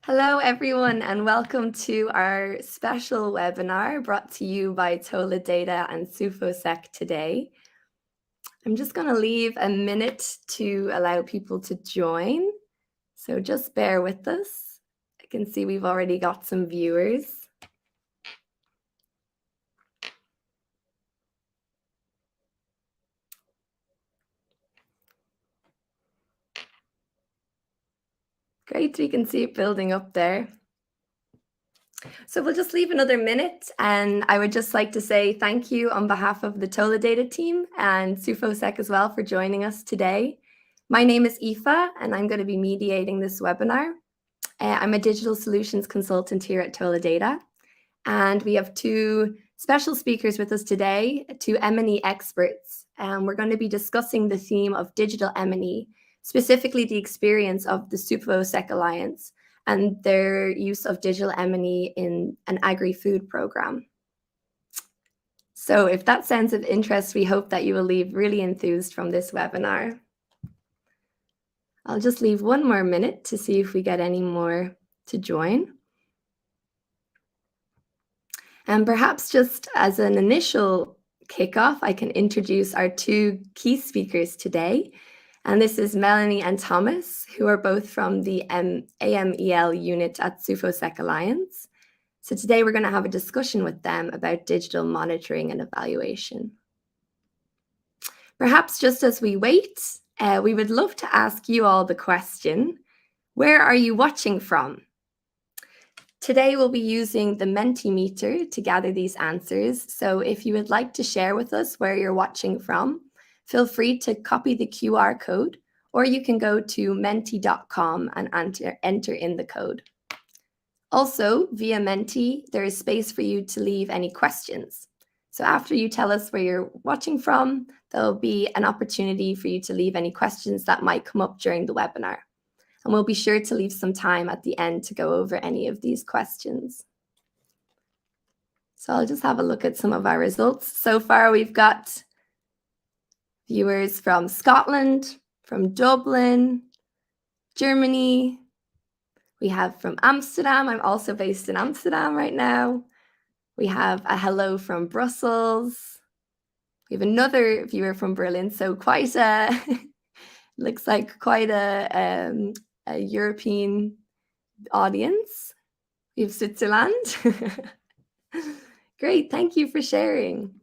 Hello, everyone, and welcome to our special webinar brought to you by TolaData and SuFoSEC today. I'm just going to leave a minute to allow people to join, so just bear with us. I can see we've already got some viewers. Great, we can see it building up there. So we'll just leave another minute, and I would just like to say thank you on behalf of the TolaData team and SuFoSEC as well for joining us today. My name is Aoife, and I'm going to be mediating this webinar. I'm a digital solutions consultant here at TolaData, and we have two special speakers with us today, two M&E experts. We're going to be discussing the theme of digital M&E, specifically the experience of the SuFoSEC Alliance and their use of digital M&E in an agri-food program. So if that sounds of interest, we hope that you will leave really enthused from this webinar. I'll just leave one more minute to see if we get any more to join. And perhaps just as an initial kickoff, I can introduce our two key speakers today. And this is Melanie and Thomas, who are both from the AMEL unit at SuFoSEC Alliance. So today we're going to have a discussion with them about digital monitoring and evaluation. Perhaps just as we wait, we would love to ask you all the question, where are you watching from? Today we'll be using the Mentimeter to gather these answers. So if you would like to share with us where you're watching from, feel free to copy the QR code, or you can go to menti.com and enter in the code. Also, via Menti, there is space for you to leave any questions. So after you tell us where you're watching from, there'll be an opportunity for you to leave any questions that might come up during the webinar. And we'll be sure to leave some time at the end to go over any of these questions. So I'll just have a look at some of our results. So far, we've got viewers from Scotland, from Dublin, Germany. We have from Amsterdam. I'm also based in Amsterdam right now. We have a hello from Brussels. We have another viewer from Berlin. So quite a, looks like quite a European audience. We have Switzerland. Great, thank you for sharing.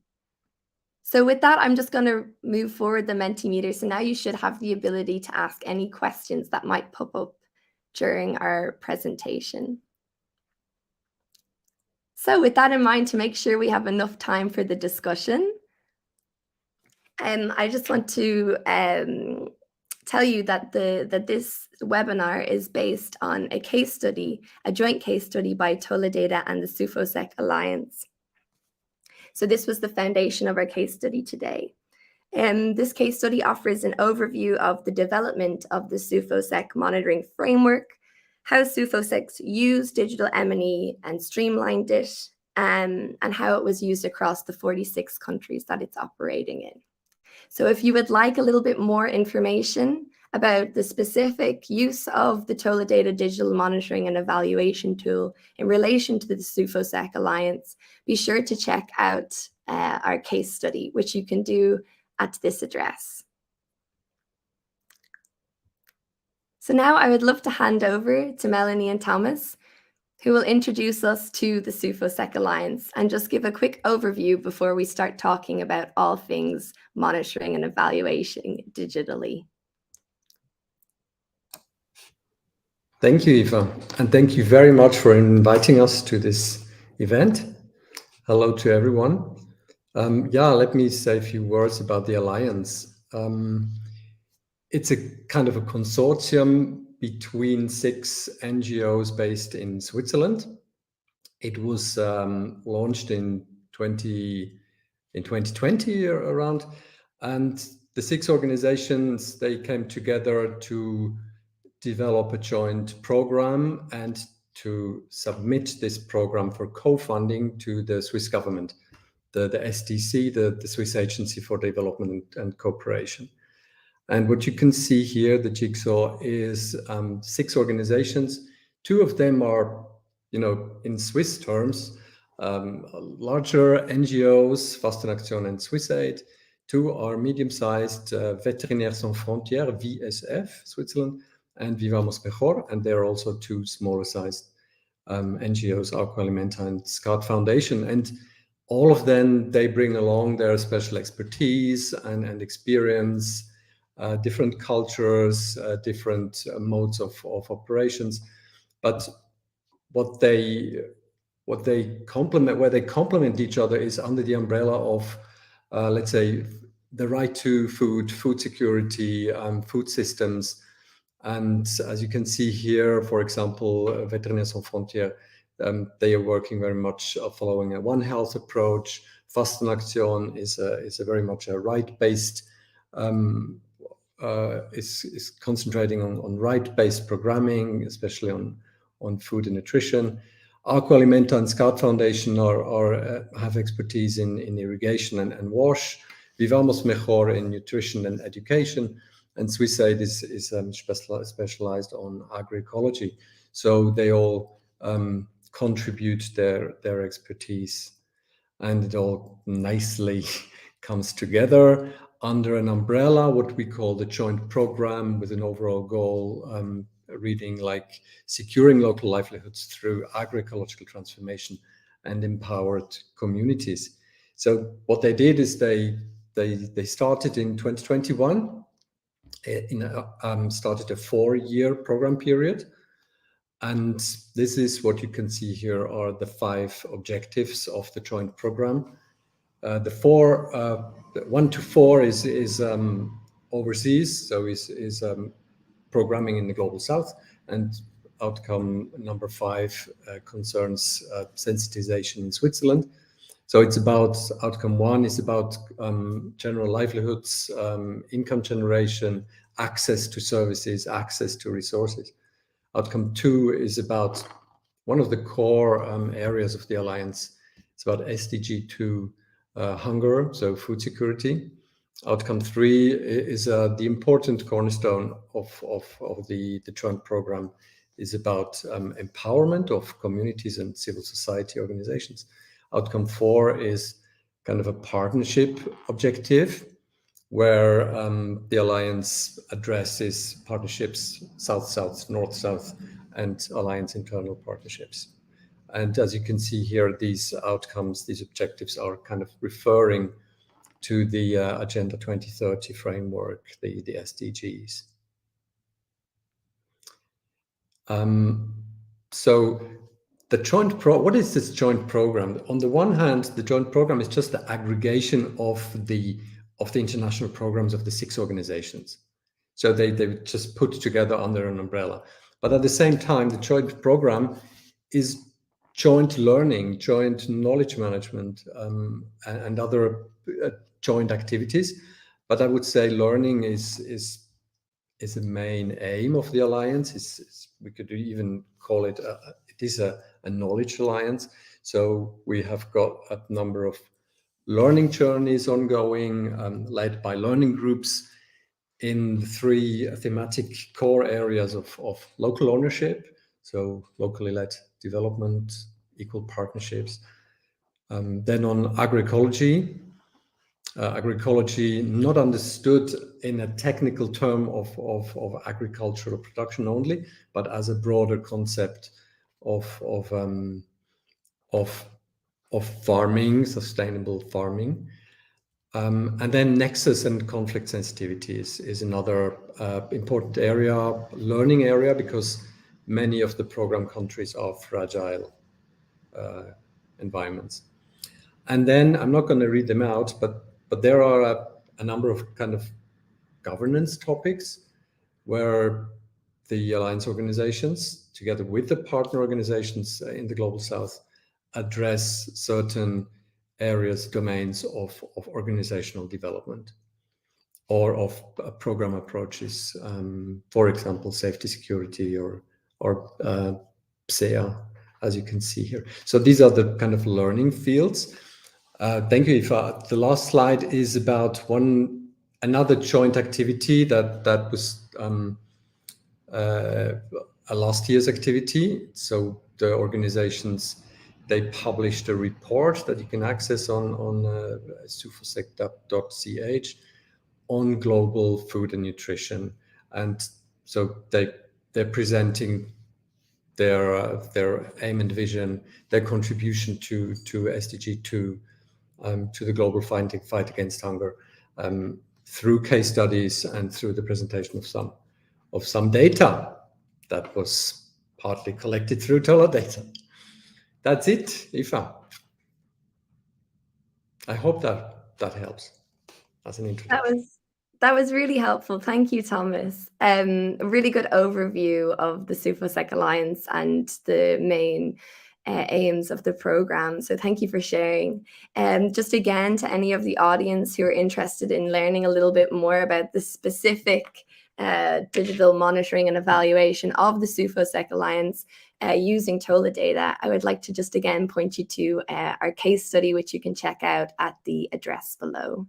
So with that, I'm just going to move forward the Mentimeter. So now you should have the ability to ask any questions that might pop up during our presentation. So with that in mind, to make sure we have enough time for the discussion, I just want to tell you that this webinar is based on a case study, a joint case study by TolaData and the SuFoSEC Alliance. So this was the foundation of our case study today. This case study offers an overview of the development of the SuFoSEC monitoring framework, how SuFoSEC used digital M&E and streamlined it, and how it was used across the 46 countries that it's operating in. So if you would like a little bit more information about the specific use of the TolaData digital monitoring and evaluation tool in relation to the SuFoSEC Alliance, be sure to check out our case study, which you can do at this address. So now I would love to hand over to Melanie and Thomas, who will introduce us to the SuFoSEC Alliance and just give a quick overview before we start talking about all things monitoring and evaluation digitally. Thank you, Aoife, and thank you very much for inviting us to this event. Hello to everyone. Let me say a few words about the Alliance. It's a kind of a consortium between 6 NGOs based in Switzerland. It was launched in 2020 around, and the 6 organizations, they came together to develop a joint program and to submit this program for co-funding to the Swiss government, the SDC, the Swiss Agency for Development and Cooperation. And what you can see here, the jigsaw, is 6 organizations Two of them are, in Swiss terms, larger NGOs, Fastenaktion and SwissAid. Two are medium-sized, Vétérinaires Sans Frontières, VSF, Switzerland, and Vivamos Mejor, and there are also two smaller-sized NGOs, Agroalimenta and SCAD Foundation. And all of them, they bring along their special expertise and experience, different cultures, different modes of operations. But what they complement, where they complement each other, is under the umbrella of, let's say, the right to food security, food systems. And as you can see here, for example, Vétérinaires Sans Frontières, they are working very much following a One Health approach. Fastenaktion is very much a right-based, is concentrating on right-based programming, especially on food and nutrition. Agroalimenta and SCAD Foundation have expertise in irrigation and wash. Vivamos Mejor in nutrition and education, and SwissAid is specialized on agroecology. So they all contribute their expertise, and it all nicely comes together under an umbrella, what we call the joint program, with an overall goal reading like securing local livelihoods through agroecological transformation and empowered communities. So what they did is they started in 2021, started a 4-year program period. And this is what you can see here are the 5 objectives of the joint program. The 1 to 4 is overseas, so is programming in the Global South, and outcome number 5 concerns sensitization in Switzerland. So it's about outcome 1 is about general livelihoods, income generation, access to services, access to resources. Outcome 2 is about one of the core areas of the Alliance. It's about SDG 2, hunger, so food security. Outcome 3 is the important cornerstone of the joint program, is about empowerment of communities and civil society organizations. Outcome 4 is kind of a partnership objective, where the Alliance addresses partnerships, South-South, North-South, and Alliance internal partnerships. And as you can see here, these outcomes, these objectives are kind of referring to the Agenda 2030 framework, the SDGs. So the what is this joint program? On the one hand, the joint program is just the aggregation of the international programs of the 6 organizations. So they just put together under an umbrella. But at the same time, the joint program is joint learning, joint knowledge management, and other joint activities. But I would say learning is the main aim of the Alliance. We could even call it it is a knowledge alliance. So we have got a number of learning journeys ongoing, led by learning groups in 3 thematic core areas of local ownership, so locally led development, equal partnerships. Then on agroecology, agroecology not understood in a technical term of agricultural production only, but as a broader concept of farming, sustainable farming. And then nexus and conflict sensitivity is another important area, learning area, because many of the program countries are fragile environments. And then I'm not going to read them out, but there are a number of kind of governance topics where the Alliance organizations, together with the partner organizations in the Global South, address certain areas, domains of organizational development or of program approaches, for example, safety, security, or PSEA, as you can see here. So these are the kind of learning fields. Thank you, Aoife. The last slide is about another joint activity that was a last year's activity. So the organizations, they published a report that you can access on sufosec.ch on global food and nutrition. And so they're presenting their aim and vision, their contribution to SDG 2, to the global fight against hunger, through case studies and through the presentation of some data that was partly collected through TolaData. That's it, Eva. I hope that helps as an introduction. That was really helpful. Thank you, Thomas. A really good overview of the SuFoSEC Alliance and the main aims of the program. So thank you for sharing. Just again, to any of the audience who are interested in learning a little bit more about the specific digital monitoring and evaluation of the SuFoSEC Alliance using TolaData, I would like to just again point you to our case study, which you can check out at the address below.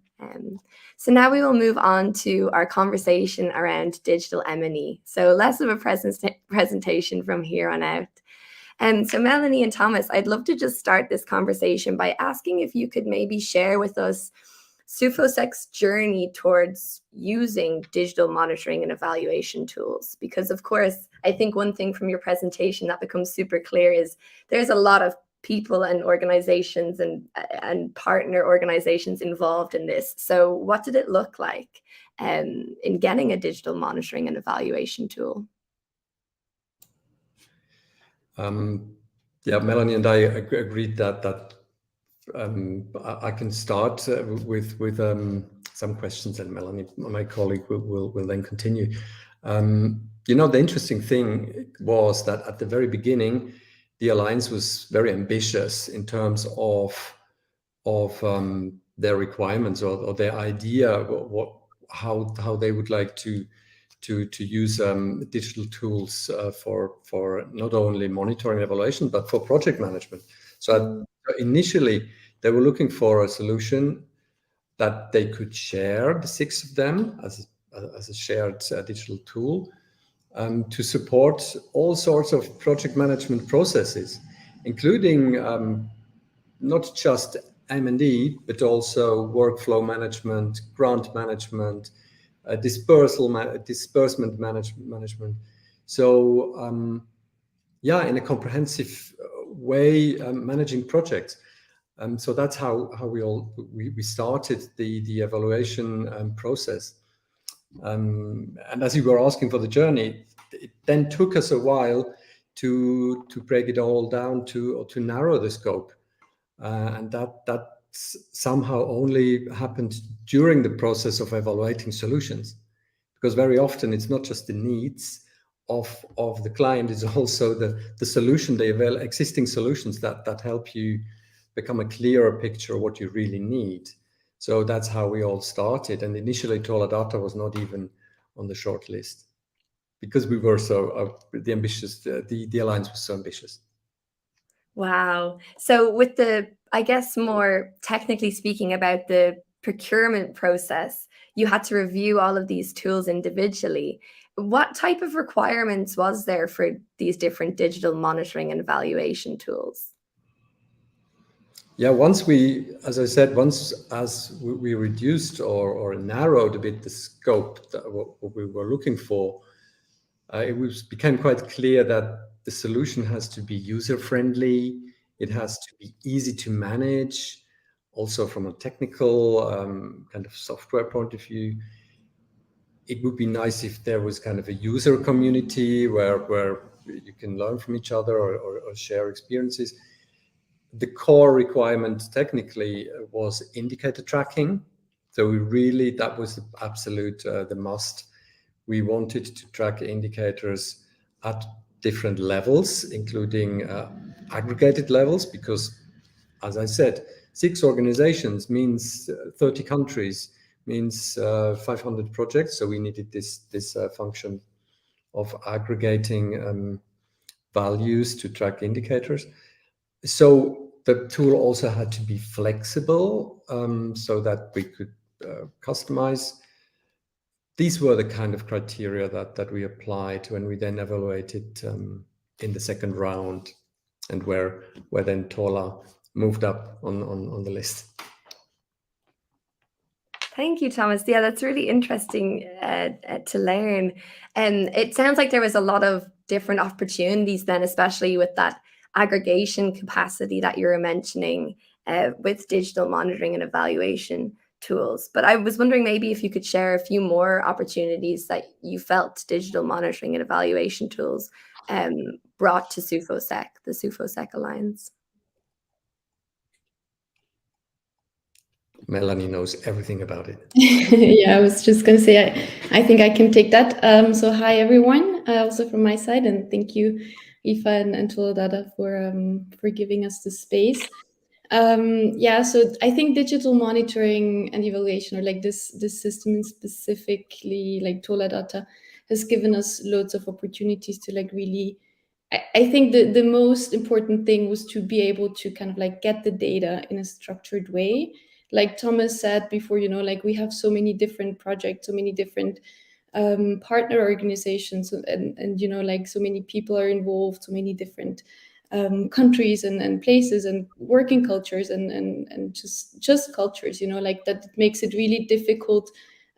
So now we will move on to our conversation around digital M&E. So less of a presentation from here on out. So Melanie and Thomas, I'd love to just start this conversation by asking if you could maybe share with us SuFoSEC's journey towards using digital monitoring and evaluation tools. Because of course, I think one thing from your presentation that becomes super clear is there's a lot of people and organizations and partner organizations involved in this. So what did it look like in getting a digital monitoring and evaluation tool? Yeah, Melanie and I agreed that I can start with some questions, and Melanie, my colleague, will then continue. The interesting thing was that at the very beginning, the Alliance was very ambitious in terms of their requirements or their idea how they would like to use digital tools for not only monitoring and evaluation, but for project management. So initially, they were looking for a solution that they could share, the 6 of them, as a shared digital tool, to support all sorts of project management processes, including not just M&E, but also workflow management, grant management, disbursement management. So in a comprehensive way, managing projects. So that's how we started the evaluation process. And as you were asking for the journey, it then took us a while to break it all down to narrow the scope, and that somehow only happened during the process of evaluating solutions, because very often it's not just the needs of the client, it's also the solution, the existing solutions that help you become a clearer picture of what you really need. So that's how we all started. And initially, TolaData was not even on the short list because we were so ambitious. The Alliance was so ambitious. Wow. So with I guess more technically speaking about the procurement process, you had to review all of these tools individually. What type of requirements was there for these different digital monitoring and evaluation tools? Yeah, as we reduced or narrowed a bit the scope, what we were looking for, it became quite clear that the solution has to be user-friendly. It has to be easy to manage, also from a technical kind of software point of view. It would be nice if there was kind of a user community where you can learn from each other or share experiences. The core requirement technically was indicator tracking. So that was the absolute, the must. We wanted to track indicators at different levels, including aggregated levels, because, as I said, 6 organizations means 30 countries, means 500 projects. So we needed this function of aggregating values to track indicators. So the tool also had to be flexible, so that we could customize. these were the kind of criteria that we applied when we then evaluated in the second round, and where then Tola moved up on the list. Thank you, Thomas. Yeah, that's really interesting to learn. And it sounds like there was a lot of different opportunities then, especially with that aggregation capacity that you were mentioning with digital monitoring and evaluation tools. But I was wondering maybe if you could share a few more opportunities that you felt digital monitoring and evaluation tools brought to SuFoSEC, the SuFoSEC Alliance. Melanie knows everything about it. Yeah, I was just going to say, I think I can take that. So hi, everyone, also from my side, and thank you, Aoife and TolaData for giving us the space. Yeah, so I think digital monitoring and evaluation, or like this system specifically, like TolaData, has given us loads of opportunities to like really. I think the most important thing was to be able to kind of like get the data in a structured way. Like Thomas said before, like we have so many different projects, so many different partner organizations, and like so many people are involved, so many different countries and places and working cultures and just cultures, like that makes it really difficult,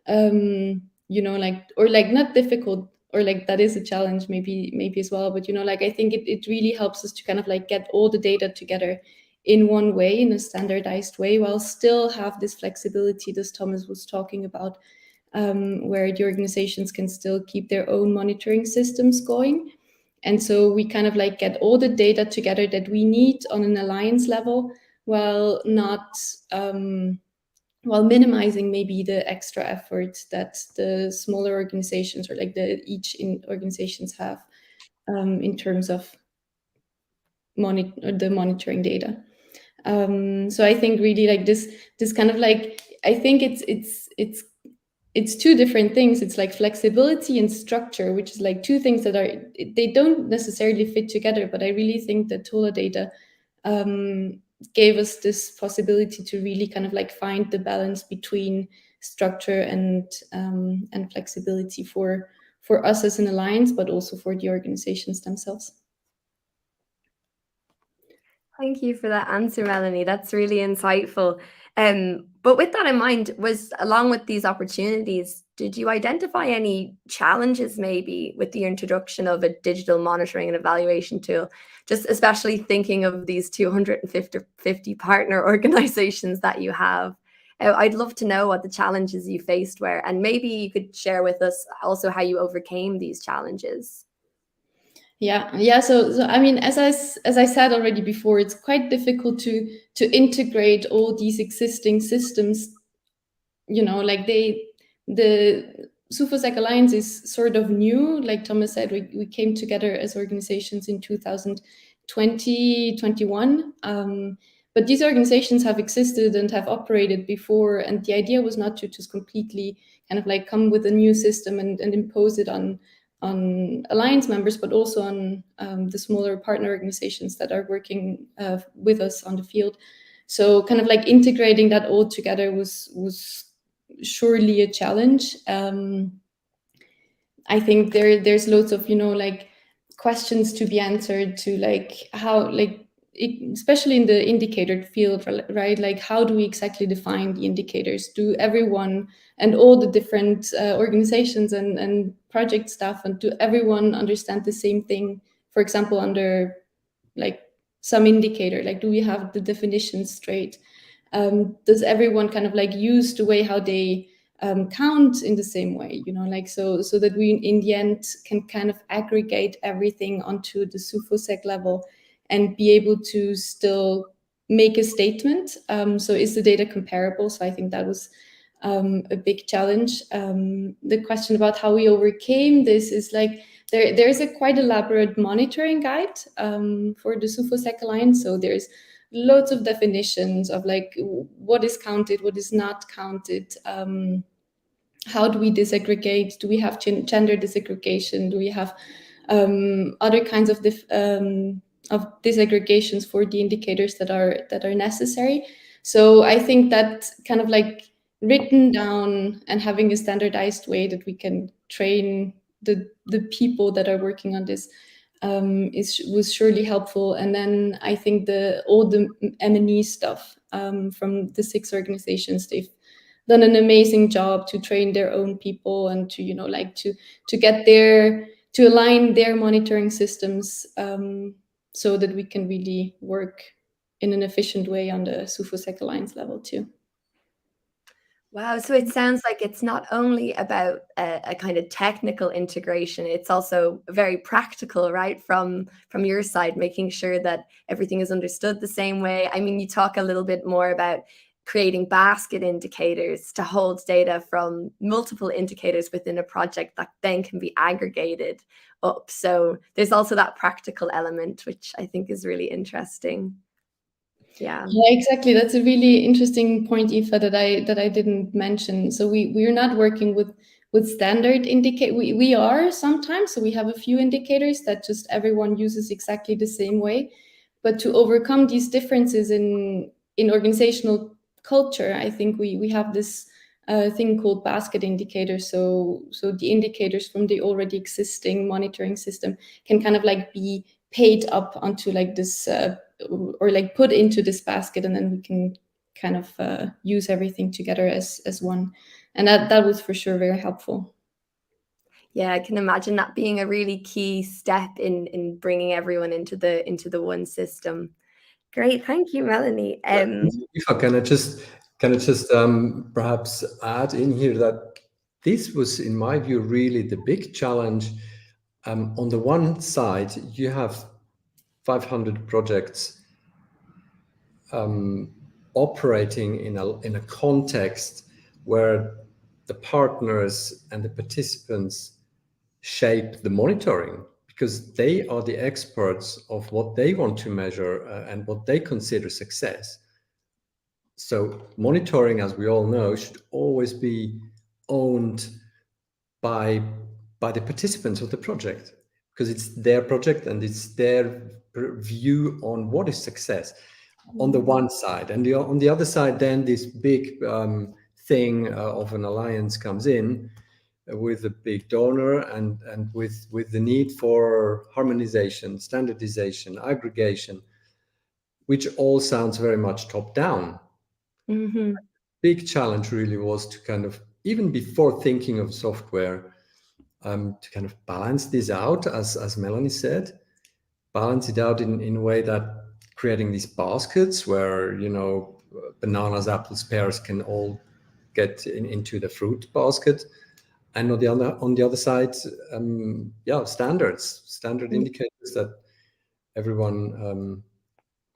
like, or like not difficult, or like that is a challenge maybe as well, but like I think it really helps us to kind of like get all the data together in one way, in a standardized way, while still have this flexibility that Thomas was talking about, where the organizations can still keep their own monitoring systems going. And so we kind of like get all the data together that we need on an alliance level, while not while minimizing maybe the extra effort that the smaller organizations, or like organizations have in terms of the monitoring data. So I think really like this kind of like, I think it's two different things. It's like flexibility and structure, which is like two things that they don't necessarily fit together. But I really think that TolaData gave us this possibility to really kind of like find the balance between structure and flexibility for us as an alliance, but also for the organizations themselves. Thank you for that answer, Melanie. That's really insightful. But with that in mind, along with these opportunities, did you identify any challenges maybe with the introduction of a digital monitoring and evaluation tool? Just especially thinking of these 250 partner organizations that you have. I'd love to know what the challenges you faced were, and maybe you could share with us also how you overcame these challenges. Yeah. So I mean, as I said already before, it's quite difficult to integrate all these existing systems. Like the SuFoSEC Alliance is sort of new. Like Thomas said, we came together as organizations in 2020, 21. But these organizations have existed and have operated before, and the idea was not to just completely kind of like come with a new system and impose it on alliance members, but also on the smaller partner organizations that are working with us on the field. So kind of like integrating that all together was surely a challenge. I think there's loads of like questions to be answered, to like how, like especially in the indicator field, right? Like how do we exactly define the indicators? Do everyone and all the different organizations and project staff, and do everyone understand the same thing? For example, under like some indicator, like do we have the definitions straight? Does everyone kind of like use the way how they count in the same way, like so that we in the end can kind of aggregate everything onto the SuFoSEC level and be able to still make a statement. So is the data comparable? So I think that was a big challenge. The question about how we overcame this is like there's a quite elaborate monitoring guide for the SuFoSEC Alliance. So there's loads of definitions of like what is counted, what is not counted. How do we disaggregate? Do we have gender disaggregation? Do we have other kinds of disaggregations for the indicators that are necessary? So I think that kind of like written down and having a standardized way that we can train the people that are working on this was surely helpful. And then I think all the M&E stuff from the 6 organizations, they've done an amazing job to train their own people and to, like to get to align their monitoring systems so that we can really work in an efficient way on the SuFoSEC Alliance level too. Wow, so it sounds like it's not only about a kind of technical integration, it's also very practical, right? From your side, making sure that everything is understood the same way. I mean, you talk a little bit more about creating basket indicators to hold data from multiple indicators within a project that then can be aggregated up. So there's also that practical element, which I think is really interesting. Yeah, exactly. That's a really interesting point, Aoife, that I didn't mention. So we're not working with standard indicate. We are sometimes. So we have a few indicators that just everyone uses exactly the same way. But to overcome these differences in organizational culture, I think we have this thing called basket indicators. So the indicators from the already existing monitoring system can kind of like be paid up onto like this or like put into this basket, and then we can kind of use everything together as one. And that was for sure very helpful. Yeah, I can imagine that being a really key step in bringing everyone into the one system. Great, thank you, Melanie. If I can I just perhaps add in here that this was, in my view, really the big challenge. On the one side, you have 500 projects operating in a context where the partners and the participants shape the monitoring, because they are the experts of what they want to measure and what they consider success. So monitoring, as we all know, should always be owned by the participants of the project, because it's their project and it's their view on what is success on the one side. And on the other side, then this big thing of an alliance comes in with a big donor and with the need for harmonization, standardization, aggregation, which all sounds very much top down. Mm-hmm. Big challenge really was to kind of, even before thinking of software, to kind of balance this out, as Melanie said, balance it out in a way that creating these baskets where, bananas, apples, pears can all get into the fruit basket. And on the other side, standard indicators that everyone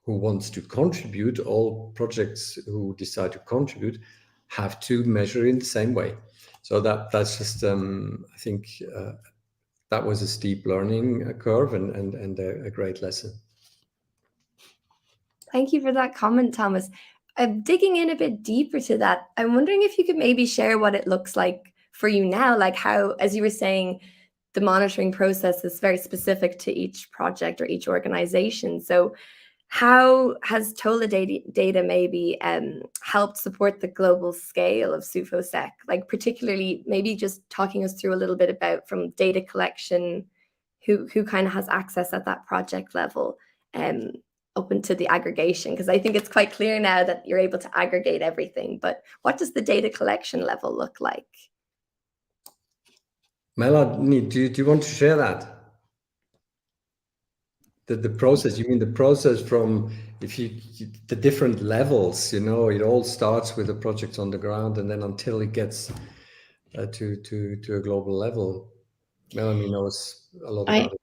who wants to contribute, all projects who decide to contribute, have to measure in the same way. So that's just, I think that was a steep learning curve and a great lesson. Thank you for that comment, Thomas. Digging in a bit deeper to that, I'm wondering if you could maybe share what it looks like for you now, like how, as you were saying, the monitoring process is very specific to each project or each organization. So how has TolaData maybe helped support the global scale of SuFoSec? Like particularly maybe just talking us through a little bit about from data collection, who kind of has access at that project level, up into the aggregation, because I think it's quite clear now that you're able to aggregate everything, but what does the data collection level look like? Melanie, do you want to share that? The process, you mean the process from the different levels, it all starts with the project on the ground and then until it gets to a global level. Melanie knows a lot about it.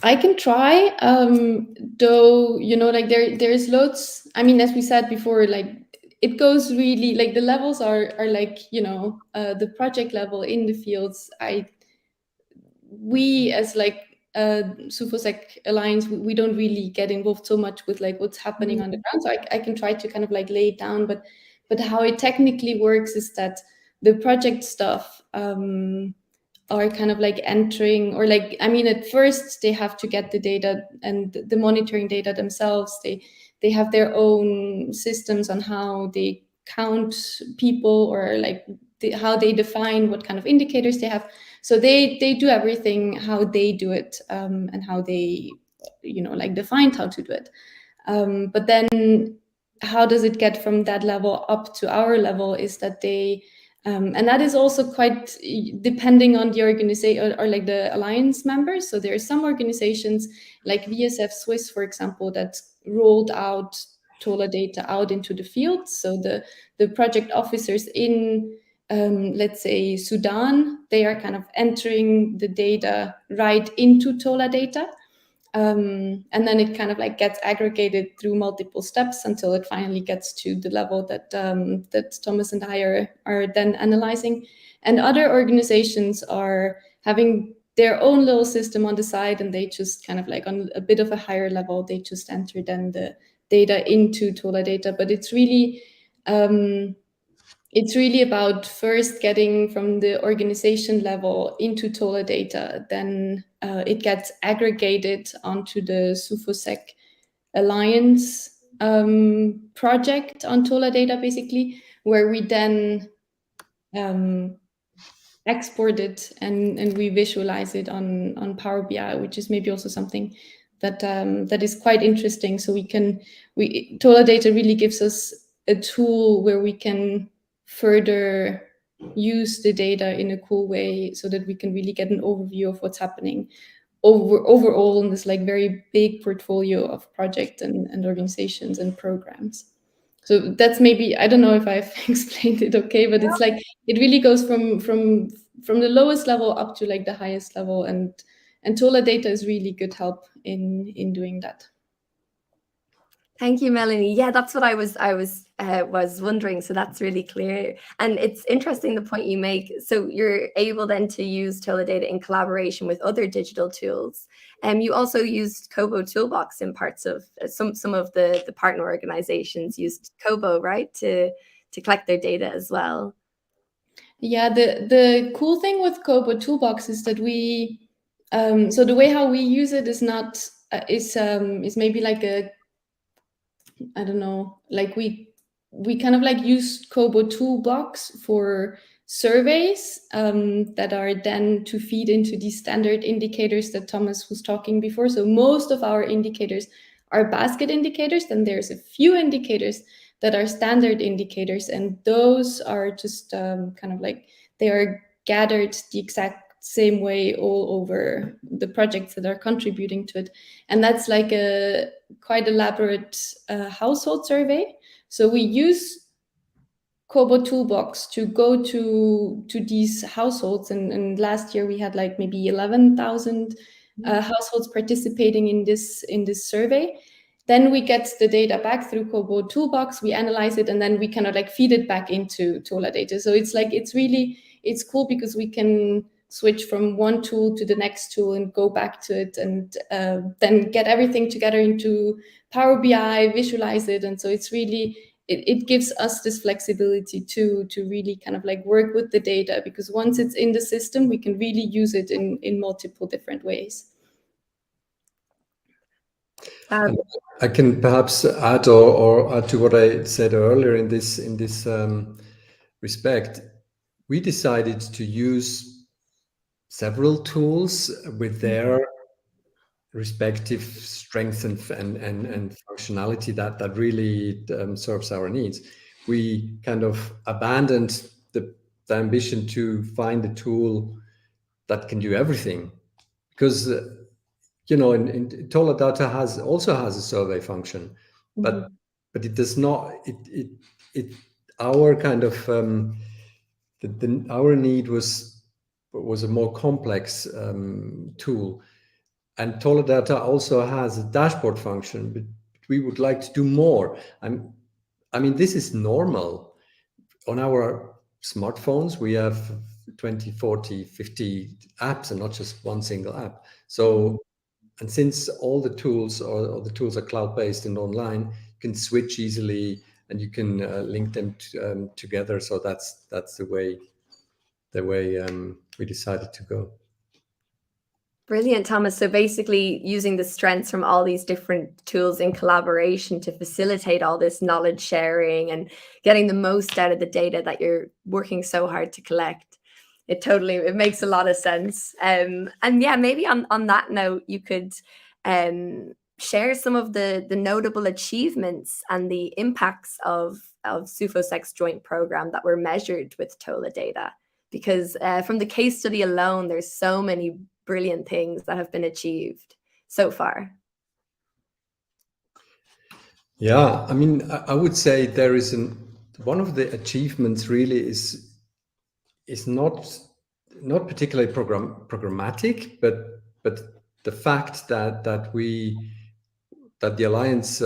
I can try, though, like there's loads. I mean, as we said before, like it goes really, like the levels are like, the project level in the fields. We as like SuFoSEC Alliance, we don't really get involved so much with like what's happening on the ground. So I can try to kind of like lay it down, but how it technically works is that the project stuff are kind of like entering, or like, I mean, at first they have to get the data and the monitoring data themselves. They have their own systems on how they count people, or like how they define what kind of indicators they have. So they do everything how they do it, and how they, like defined how to do it. But then how does it get from that level up to our level is that they, and that is also quite depending on the organization, or like the alliance members. So there are some organizations like VSF Swiss, for example, that rolled out TolaData out into the field. So the project officers in, let's say, Sudan, they are kind of entering the data right into TolaData. And then it kind of like gets aggregated through multiple steps until it finally gets to the level that that Thomas and I are then analyzing. And other organizations are having their own little system on the side, and they just kind of like on a bit of a higher level, they just enter then the data into TolaData. But it's really about first getting from the organization level into TolaData, then it gets aggregated onto the SuFoSEC Alliance project on TolaData, basically, where we then export it and we visualize it on Power BI, which is maybe also something that that is quite interesting. So TolaData really gives us a tool where we can further use the data in a cool way, so that we can really get an overview of what's happening overall in this like very big portfolio of projects and organizations and programs. So that's, maybe, I don't know if I've explained it okay, but it's like it really goes from the lowest level up to like the highest level, and TolaData is really good help in doing that. Thank you, Melanie. Yeah, that's what I was wondering. So that's really clear, and it's interesting the point you make. So you're able then to use TolaData in collaboration with other digital tools. You also used Kobo Toolbox in parts of some of the partner organizations used Kobo, right, to collect their data as well. Yeah, the cool thing with Kobo Toolbox is that we, so the way how we use it is not is maybe like a, I don't know, like we kind of like use Kobo Toolbox for surveys that are then to feed into these standard indicators that Thomas was talking before. So most of our indicators are basket indicators. Then there's a few indicators that are standard indicators, and those are just kind of like they are gathered the exact same way all over the projects that are contributing to it. And that's like a quite elaborate household survey. So we use Kobo Toolbox to go to these households, and last year we had like maybe 11,000 households participating in this survey. Then we get the data back through Kobo Toolbox, we analyze it, and then we kind of like feed it back into TolaData. So it's like it's cool because we can switch from one tool to the next tool and go back to it, and then get everything together into Power BI, visualize it. And so it's really, it gives us this flexibility to really kind of like work with the data, because once it's in the system, we can really use it in multiple different ways. I can perhaps add or add to what I said earlier in this respect. We decided to use several tools with their respective strengths and functionality that really serves our needs. We kind of abandoned the ambition to find a tool that can do everything, because in TolaData also has a survey function, but it does not. Our kind of our need was a more complex tool, and TolaData also has a dashboard function, but we would like to do more. I mean, this is normal. On our smartphones, we have 20, 40, 50 apps and not just one single app. So, and since all the tools or the tools are cloud-based and online, you can switch easily and you can link them together. So that's the way we decided to go. Brilliant, Thomas. So basically using the strengths from all these different tools in collaboration to facilitate all this knowledge sharing and getting the most out of the data that you're working so hard to collect. It makes a lot of sense. And yeah, maybe on that note, you could share some of the notable achievements and the impacts of SuFoSEC's joint program that were measured with TolaData. Because from the case study alone, there's so many brilliant things that have been achieved so far. Yeah, I mean, I would say there is one of the achievements really is not particularly programmatic, but the fact that the Alliance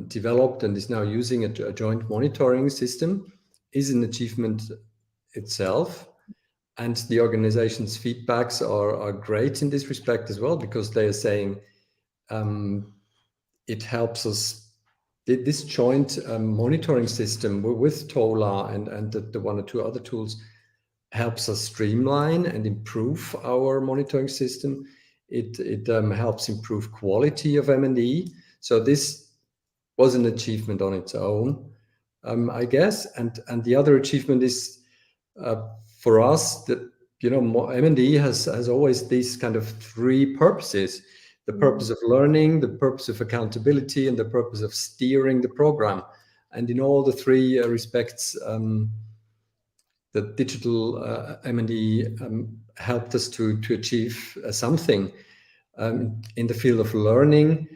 developed and is now using a joint monitoring system is an achievement itself. And the organization's feedbacks are great in this respect as well, because they are saying it helps us. This joint monitoring system with Tola and the one or two other tools helps us streamline and improve our monitoring system. It helps improve quality of M&E. So this was an achievement on its own, I guess. And the other achievement is for us that, you know, M&E has always these kind of three purposes: the purpose of learning, the purpose of accountability, and the purpose of steering the program. And in all the three respects, the digital M&E helped us to achieve something. In the field of learning,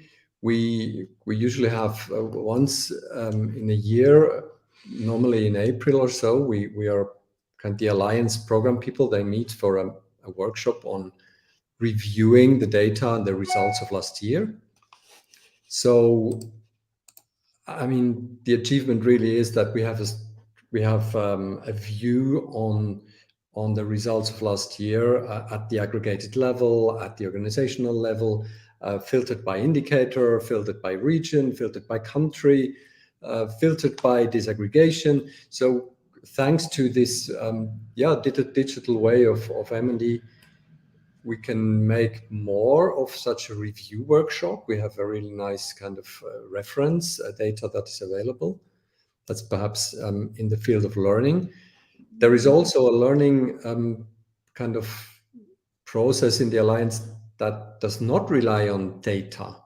we usually have once in a year, normally in April or so, we are kind of the Alliance program people. They meet for a workshop on reviewing the data and the results of last year. So, I mean, the achievement really is that we have a view on the results of last year at the aggregated level, at the organizational level, filtered by indicator, filtered by region, filtered by country, filtered by disaggregation. So thanks to this digital way of M&E, we can make more of such a review workshop. We have a really nice kind of reference data that is available. That's perhaps in the field of learning. There is also a learning kind of process in the Alliance that does not rely on data,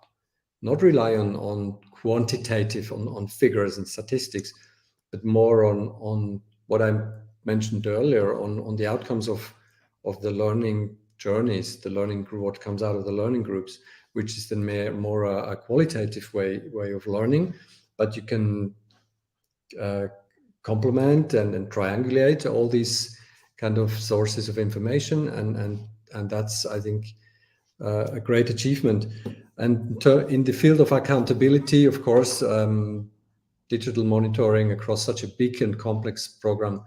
not rely on quantitative, on figures and statistics, but more on what I mentioned earlier, on the outcomes of the learning journeys, the learning group, what comes out of the learning groups, which is then more a qualitative way of learning. But you can complement and triangulate all these kind of sources of information, and that's, I think, a great achievement. And in the field of accountability, of course, digital monitoring across such a big and complex program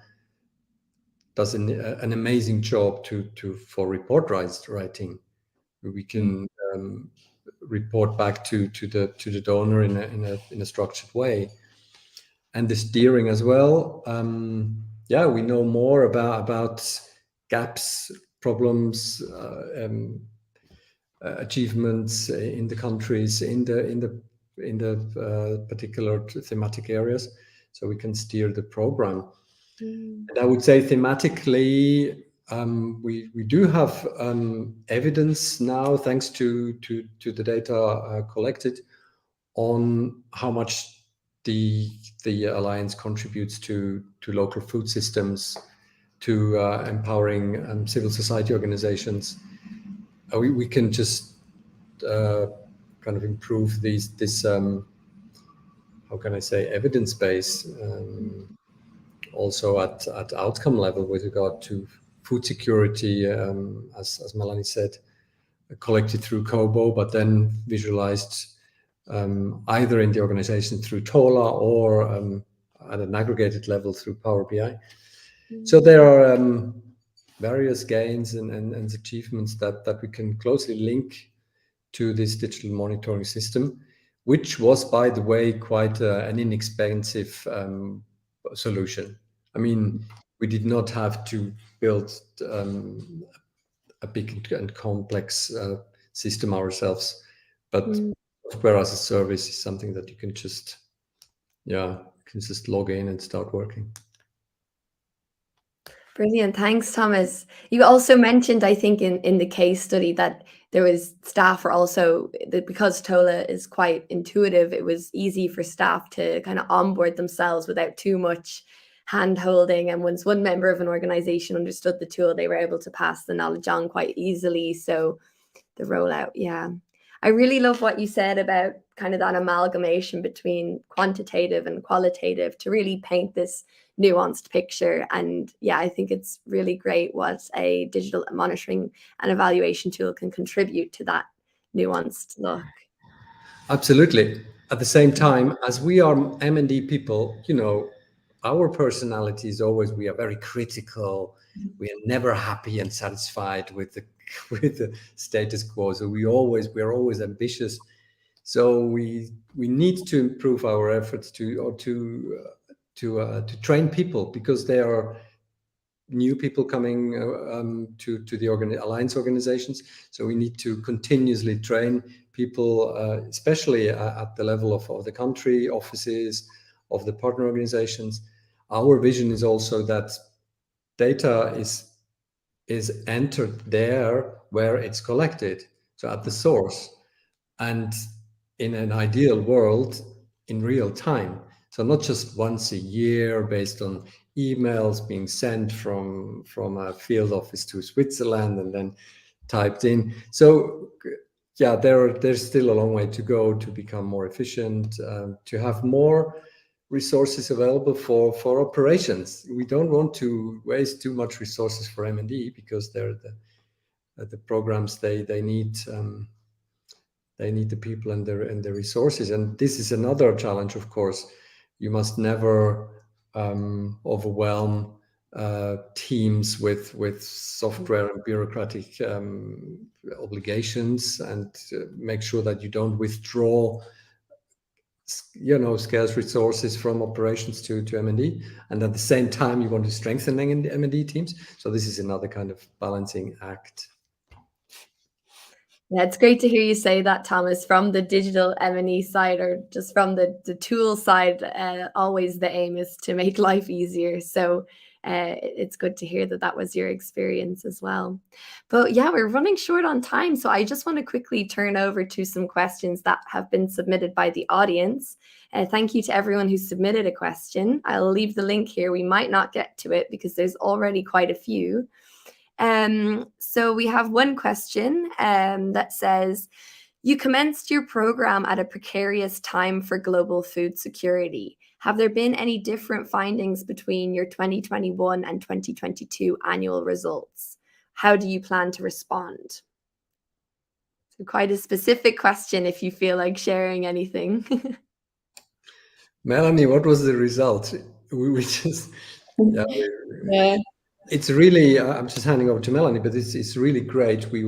does an amazing job for report writing. We can report back to the donor in a structured way, and the steering as well. We know more about gaps, problems, achievements in the countries, in the particular thematic areas, so we can steer the program. And I would say thematically, we do have evidence now, thanks to the data collected, on how much the Alliance contributes to local food systems, to empowering civil society organizations. We can just kind of improve this how can I say, evidence base, also at outcome level with regard to food security, as Melanie said, collected through COBO, but then visualized either in the organization through Tola or at an aggregated level through Power BI. So there are various gains and achievements that we can closely link to this digital monitoring system, which was, by the way, quite an inexpensive solution. I mean, we did not have to build a big and complex system ourselves. But software as a service is something that you can just log in and start working. Brilliant. Thanks, Thomas. You also mentioned, I think, in the case study that there was staff are also, because Tola is quite intuitive, it was easy for staff to kind of onboard themselves without too much hand holding. And once one member of an organization understood the tool, they were able to pass the knowledge on quite easily. So the rollout, yeah. I really love what you said about kind of that amalgamation between quantitative and qualitative to really paint this nuanced picture. And yeah, I think it's really great what a digital monitoring and evaluation tool can contribute to that nuanced look. Absolutely. At the same time, as we are M&D people, our personality is always, we are very critical. We are never happy and satisfied with the status quo. So we are always ambitious. So we need to improve our efforts to train people, because there are new people coming to the alliance organizations. So we need to continuously train people, especially at the level of the country offices, of the partner organizations. Our vision is also that data is entered there where it's collected, so at the source, and in an ideal world, in real time. So not just once a year based on emails being sent from a field office to Switzerland and then typed in. So yeah, there's still a long way to go to become more efficient, to have more resources available for operations. We don't want to waste too much resources for M&D, because they're the programs they need. They need the people and the resources. And this is another challenge, of course. You must never overwhelm teams with software and bureaucratic obligations, and make sure that you don't withdraw scarce resources from operations to M&D, and at the same time you want to strengthen the M&D teams. So this is another kind of balancing act. Yeah, it's great to hear you say that, Thomas, from the digital M&E side, or just from the tool side. Always the aim is to make life easier. So it's good to hear that was your experience as well. But yeah, we're running short on time. So I just want to quickly turn over to some questions that have been submitted by the audience. Thank you to everyone who submitted a question. I'll leave the link here. We might not get to it because there's already quite a few. So we have one question that says, you commenced your program at a precarious time for global food security. Have there been any different findings between your 2021 and 2022 annual results? How do you plan to respond? So quite a specific question if you feel like sharing anything. Melanie, what was the result? We just... Yeah. It's really, I'm just handing over to Melanie, but it's really great. We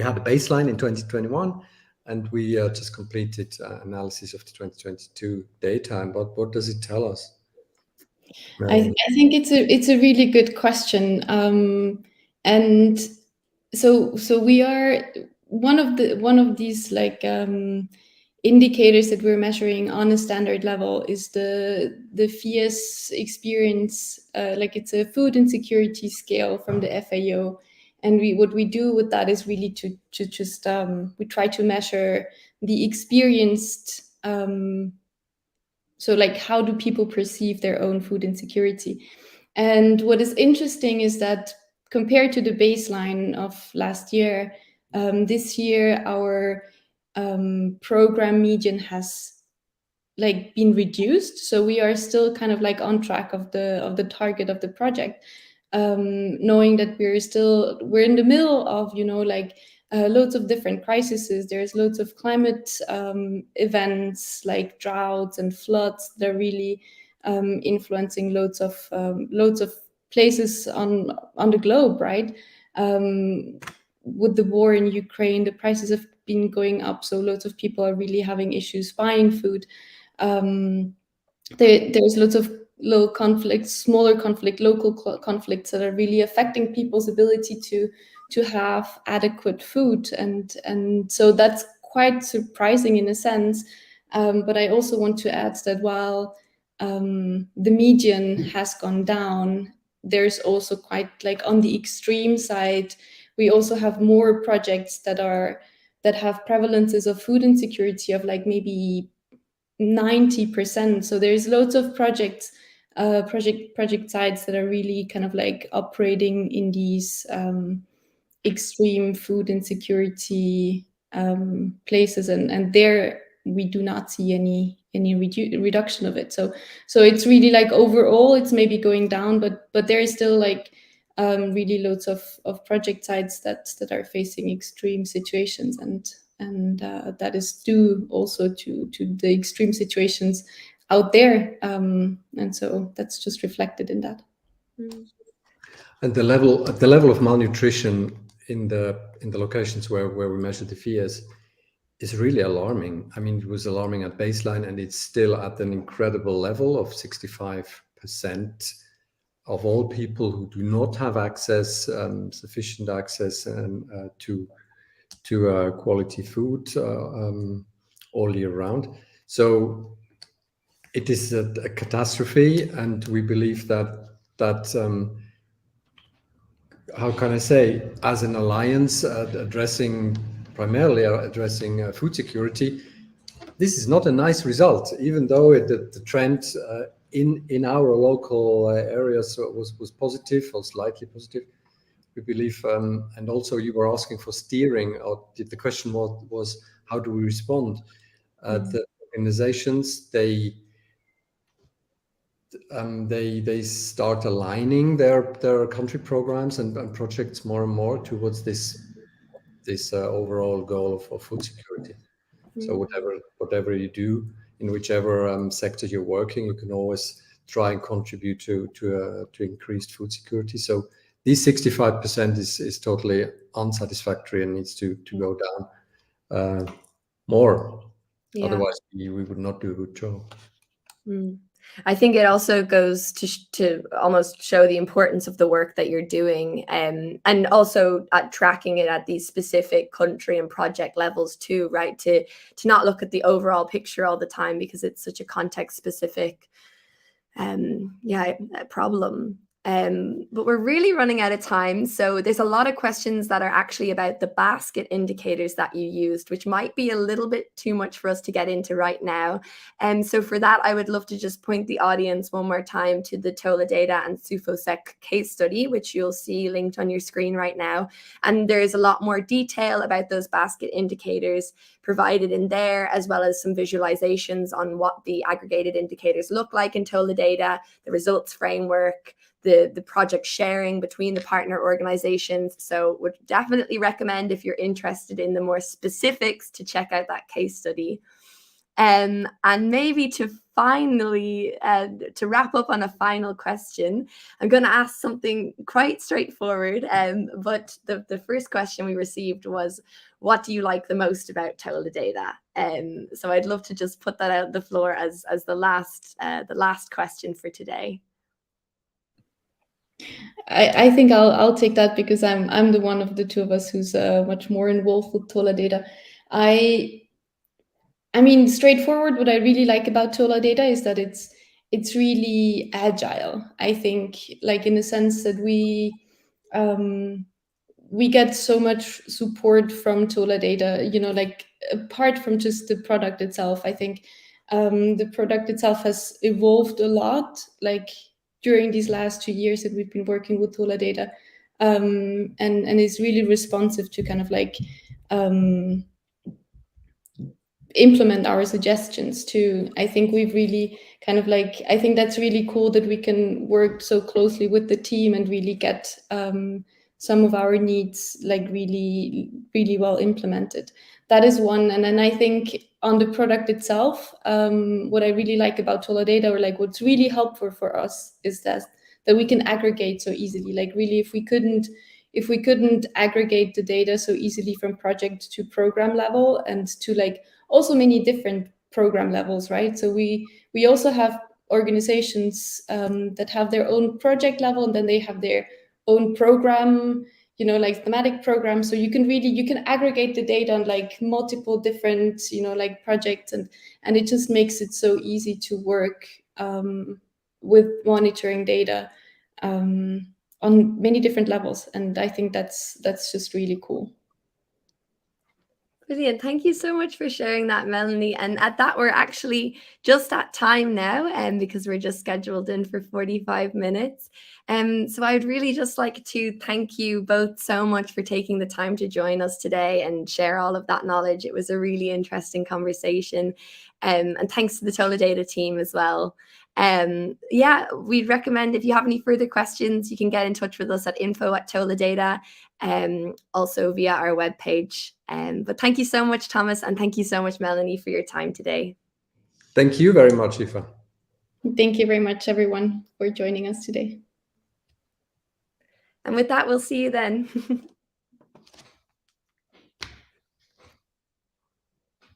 had a baseline in 2021, and we just completed analysis of the 2022 data. And what does it tell us? I think it's a really good question, and so we are one of these indicators that we're measuring on a standard level is the FIES experience. It's a food insecurity scale from the FAO, and what we do with that is really to just we try to measure the experienced. So how do people perceive their own food insecurity? And what is interesting is that compared to the baseline of last year, this year our program median has been reduced. So we are still kind of on track of the target of the project, knowing that we're in the middle of loads of different crises. There's loads of climate events like droughts and floods. They're really influencing loads of places on the globe, right? With the war in Ukraine, the prices have been going up, so loads of people are really having issues buying food. There's lots of low conflicts, smaller conflict, local conflicts that are really affecting people's ability to have adequate food, and so that's quite surprising in a sense. But I also want to add that while the median has gone down, there's also quite, like, on the extreme side, we also have more projects that have prevalences of food insecurity of like maybe 90%. So there's loads of project sites that are really kind of like operating in these extreme food insecurity places, and there we do not see any reduction of it. So it's really like overall it's maybe going down, but there is still like really loads of project sites that are facing extreme situations, and that is due also to the extreme situations out there, and so that's just reflected in that. And the level of malnutrition in the locations where we measured the FIES is really alarming. I mean, it was alarming at baseline, and it's still at an incredible level of 65% of all people who do not have access, sufficient access, to quality food all year round. So it is a catastrophe, and we believe that how can I say, as an alliance primarily addressing food security, this is not a nice result, even though the trend in our local areas was positive or slightly positive. We believe, and also you were asking for steering, or the question was how do we respond? The organizations, they start aligning their country programs and projects more and more towards this overall goal of food security. So whatever you do, in whichever sector you're working, you can always try and contribute to increased food security. So these 65% is totally unsatisfactory and needs to go down more. Yeah. Otherwise, we would not do a good job. I think it also goes to almost show the importance of the work that you're doing, and also at tracking it at these specific country and project levels too, right? To not look at the overall picture all the time, because it's such a context specific problem. But we're really running out of time. So there's a lot of questions that are actually about the basket indicators that you used, which might be a little bit too much for us to get into right now. So for that, I would love to just point the audience one more time to the TolaData and SuFoSEC case study, which you'll see linked on your screen right now. And there's a lot more detail about those basket indicators provided in there, as well as some visualizations on what the aggregated indicators look like in TolaData, the results framework, the project sharing between the partner organizations. So would definitely recommend, if you're interested in the more specifics, to check out that case study. And maybe to finally, to wrap up on a final question, I'm going to ask something quite straightforward. But the first question we received was, what do you like the most about TolaData? So I'd love to just put that out the floor as the last question for today. I think I'll take that, because I'm the one of the two of us who's much more involved with TolaData. I mean, straightforward, what I really like about TolaData is that it's really agile. I think, like, in the sense that we get so much support from TolaData, you know, like, apart from just the product itself. I think the product itself has evolved a lot, like, during these last 2 years that we've been working with TolaData, and is really responsive to kind of like implement our suggestions too. I think we've really kind of like, I think that's really cool that we can work so closely with the team and really get some of our needs like really, really well implemented. That is one. And then I think on the product itself, what I really like about TolaData, or like what's really helpful for us, is that we can aggregate so easily. Like, really, if we couldn't aggregate the data so easily from project to program level, and to like also many different program levels, right? So we also have organizations that have their own project level, and then they have their own program, you know, like thematic program. So you can aggregate the data on like multiple different, you know, like projects, and it just makes it so easy to work with monitoring data on many different levels. And I think that's just really cool. Brilliant. Thank you so much for sharing that, Melanie. And at that, we're actually just at time now, because we're just scheduled in for 45 minutes. So I would really just like to thank you both so much for taking the time to join us today and share all of that knowledge. It was a really interesting conversation. And thanks to the TolaData team as well. Yeah, we'd recommend, if you have any further questions, you can get in touch with us at info@TolaData. Also via our webpage. But thank you so much, Thomas, and thank you so much, Melanie, for your time today. Thank you very much, Aoife. Thank you very much, everyone, for joining us today. And with that, we'll see you then.